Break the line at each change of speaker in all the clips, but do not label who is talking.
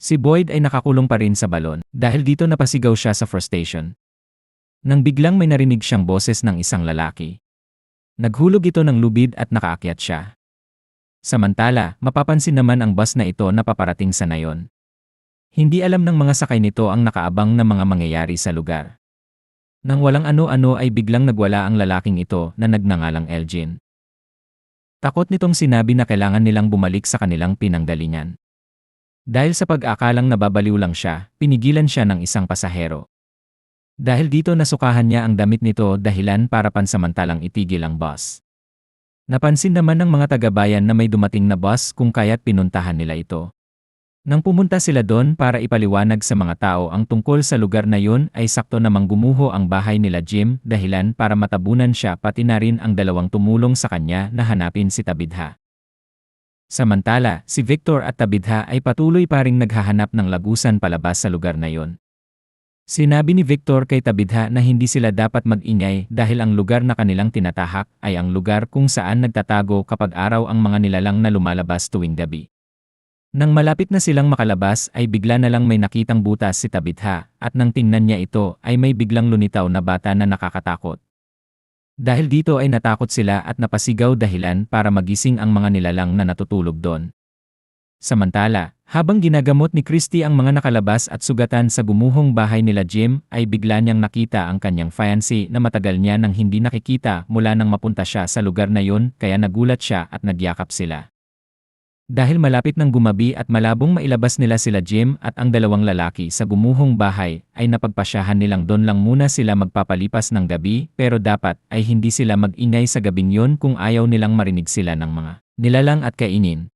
Si Boyd ay nakakulong pa rin sa balon dahil dito napasigaw siya sa frustration. Nang biglang may narinig siyang boses ng isang lalaki. Naghulog ito ng lubid at nakaakyat siya. Samantala, mapapansin naman ang bus na ito na paparating sa nayon. Hindi alam ng mga sakay nito ang nakaabang na mga mangyayari sa lugar. Nang walang ano-ano ay biglang nagwala ang lalaking ito na nagngangalang Elgin. Takot nitong sinabi na kailangan nilang bumalik sa kanilang pinanggalingan. Dahil sa pag-aakalang nababaliw lang siya, pinigilan siya ng isang pasahero. Dahil dito nasukahan niya ang damit nito dahilan para pansamantalang itigil ang bus. Napansin naman ng mga taga-bayan na may dumating na bus kung kaya't pinuntahan nila ito. Nang pumunta sila doon para ipaliwanag sa mga tao ang tungkol sa lugar na yun ay sakto namang gumuho ang bahay nila Jim dahilan para matabunan siya pati na rin ang dalawang tumulong sa kanya na hanapin si Tabitha. Samantala, si Victor at Tabitha ay patuloy pa ring naghahanap ng lagusan palabas sa lugar na yon. Sinabi ni Victor kay Tabitha na hindi sila dapat mag-ingay dahil ang lugar na kanilang tinatahak ay ang lugar kung saan nagtatago kapag araw ang mga nilalang na lumalabas tuwing gabi. Nang malapit na silang makalabas ay bigla na lang may nakitang butas si Tabitha at nang tingnan niya ito ay may biglang lunitaw na bata na nakakatakot. Dahil dito ay natakot sila at napasigaw dahilan para magising ang mga nilalang na natutulog doon. Samantala, habang ginagamot ni Christy ang mga nakalabas at sugatan sa gumuhong bahay nila Jim, ay bigla niyang nakita ang kanyang fiancé na matagal niya nang hindi nakikita mula nang mapunta siya sa lugar na yun kaya nagulat siya at nagyakap sila. Dahil malapit ng gumabi at malabong mailabas nila sila Jim at ang dalawang lalaki sa gumuhong bahay, ay napagpasyahan nilang doon lang muna sila magpapalipas ng gabi pero dapat ay hindi sila mag-ingay sa gabing yun kung ayaw nilang marinig sila ng mga nilalang at kainin.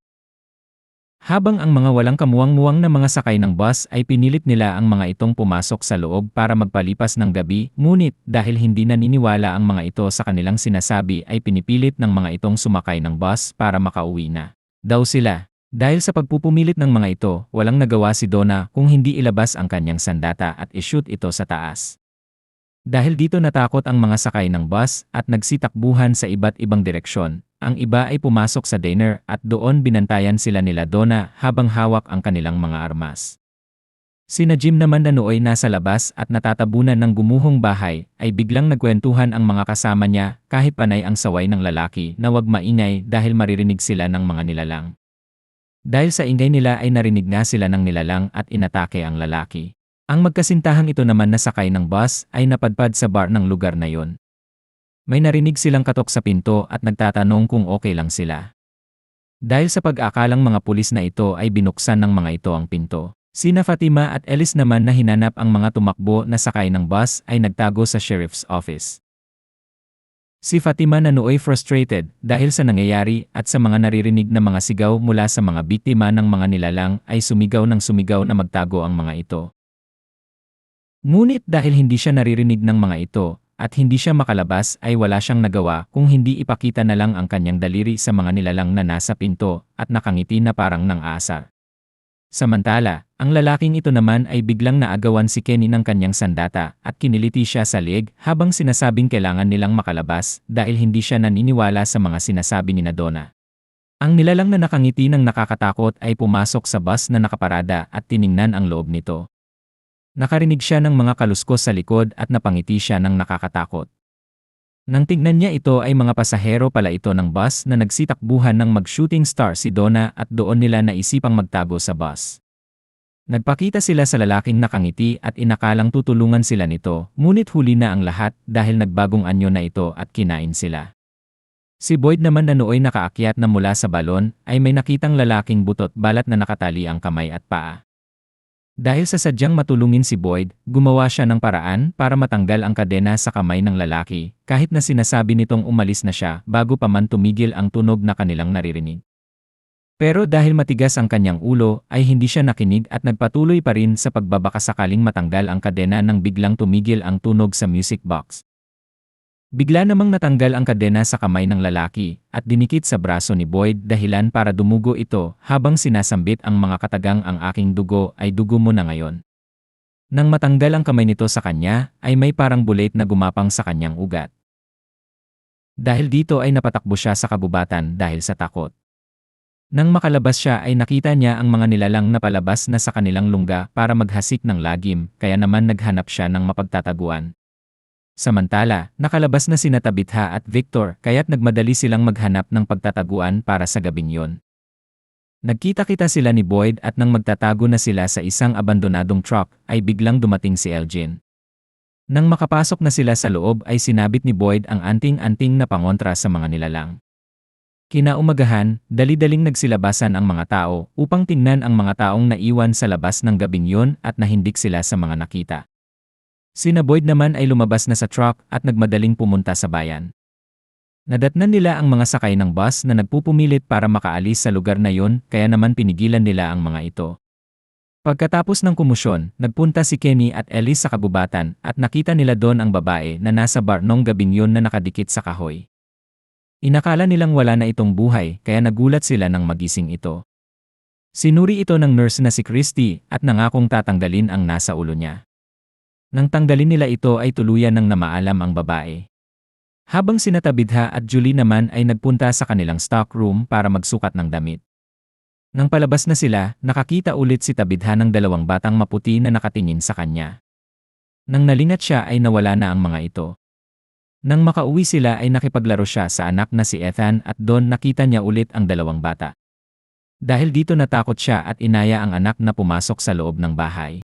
Habang ang mga walang kamuwang-muwang na mga sakay ng bus ay pinilit nila ang mga itong pumasok sa loob para magpalipas ng gabi, ngunit dahil hindi naniniwala ang mga ito sa kanilang sinasabi ay pinipilit ng mga itong sumakay ng bus para makauwi na daw sila. Dahil sa pagpupumilit ng mga ito, walang nagawa si Donna kung hindi ilabas ang kanyang sandata at ishoot ito sa taas. Dahil dito natakot ang mga sakay ng bus at nagsitakbuhan sa iba't ibang direksyon. Ang iba ay pumasok sa diner at doon binantayan sila nila Donna habang hawak ang kanilang mga armas. Sina Jim naman na nooy nasa labas at natatabunan ng gumuhong bahay ay biglang nagkwentuhan ang mga kasama niya kahit panay ang saway ng lalaki na wag maingay dahil maririnig sila ng mga nilalang. Dahil sa ingay nila ay narinig nga sila ng nilalang at inatake ang lalaki. Ang magkasintahang ito naman na sakay ng bus ay napadpad sa bar ng lugar na yon. May narinig silang katok sa pinto at nagtatanong kung okay lang sila. Dahil sa pag-aakalang mga pulis na ito ay binuksan ng mga ito ang pinto. Sina Fatima at Ellis naman na hinanap ang mga tumakbo na sakay ng bus ay nagtago sa sheriff's office. Si Fatima na nooy frustrated dahil sa nangyayari at sa mga naririnig na mga sigaw mula sa mga biktima ng mga nilalang ay sumigaw ng sumigaw na magtago ang mga ito. Ngunit dahil hindi siya naririnig ng mga ito at hindi siya makalabas ay wala siyang nagawa kung hindi ipakita na lang ang kanyang daliri sa mga nilalang na nasa pinto at nakangiti na parang nang aasar. Samantala, ang lalaking ito naman ay biglang naagawan si Kenny ng kanyang sandata at kiniliti siya sa leeg habang sinasabing kailangan nilang makalabas dahil hindi siya naniniwala sa mga sinasabi ni Donna. Ang nilalang na nakangiti ng nakakatakot ay pumasok sa bus na nakaparada at tiningnan ang loob nito. Nakarinig siya ng mga kaluskos sa likod at napangiti siya ng nakakatakot. Nang tignan niya ito ay mga pasahero pala ito ng bus na nagsitakbuhan ng mag-shooting star si Donna at doon nila naisipang magtago sa bus. Nagpakita sila sa lalaking nakangiti at inakalang tutulungan sila nito, ngunit huli na ang lahat dahil nagbagong anyo na ito at kinain sila. Si Boyd naman na nooy nakaakyat na mula sa balon ay may nakitang lalaking butot balat na nakatali ang kamay at paa. Dahil sa sadyang matulungin si Boyd, gumawa siya ng paraan para matanggal ang kadena sa kamay ng lalaki, kahit na sinasabi nitong umalis na siya bago pa man tumigil ang tunog na kanilang naririnig. Pero dahil matigas ang kanyang ulo, ay hindi siya nakinig at nagpatuloy pa rin sa pagbabakasakaling matanggal ang kadena nang biglang tumigil ang tunog sa music box. Bigla namang natanggal ang kadena sa kamay ng lalaki at dinikit sa braso ni Boyd dahilan para dumugo ito habang sinasambit ang mga katagang ang aking dugo ay dugo mo na ngayon. Nang matanggal ang kamay nito sa kanya ay may parang bullet na gumapang sa kanyang ugat. Dahil dito ay napatakbo siya sa kabubatan dahil sa takot. Nang makalabas siya ay nakita niya ang mga nilalang na palabas na sa kanilang lungga para maghasik ng lagim, kaya naman naghanap siya ng mapagtataguan. Samantala, nakalabas na sina Tabitha at Victor kaya't nagmadali silang maghanap ng pagtataguan para sa gabing yon. Nagkita-kita sila ni Boyd at nang magtatago na sila sa isang abandonadong truck ay biglang dumating si Elgin. Nang makapasok na sila sa loob ay sinabit ni Boyd ang anting-anting na pangontra sa mga nilalang. Kinaumagahan, dali-daling nagsilabasan ang mga tao upang tingnan ang mga taong naiwan sa labas ng gabing yon at nahindik sila sa mga nakita. Sina Boyd naman ay lumabas na sa truck at nagmadaling pumunta sa bayan. Nadatnan nila ang mga sakay ng bus na nagpupumilit para makaalis sa lugar na yon kaya naman pinigilan nila ang mga ito. Pagkatapos ng kumusyon, nagpunta si Kenny at Ellie sa kabubatan at nakita nila doon ang babae na nasa bar nung gabing yon na nakadikit sa kahoy. Inakala nilang wala na itong buhay kaya nagulat sila nang magising ito. Sinuri ito ng nurse na si Christy at nangakong tatanggalin ang nasa ulo niya. Nang tanggalin nila ito ay tuluyan ng namaalam ang babae. Habang sina Tabitha at Julie naman ay nagpunta sa kanilang stock room para magsukat ng damit. Nang palabas na sila, nakakita ulit si Tabitha ng dalawang batang maputi na nakatingin sa kanya. Nang nalingat siya ay nawala na ang mga ito. Nang makauwi sila ay nakipaglaro siya sa anak na si Ethan at doon nakita niya ulit ang dalawang bata. Dahil dito natakot siya at inaya ang anak na pumasok sa loob ng bahay.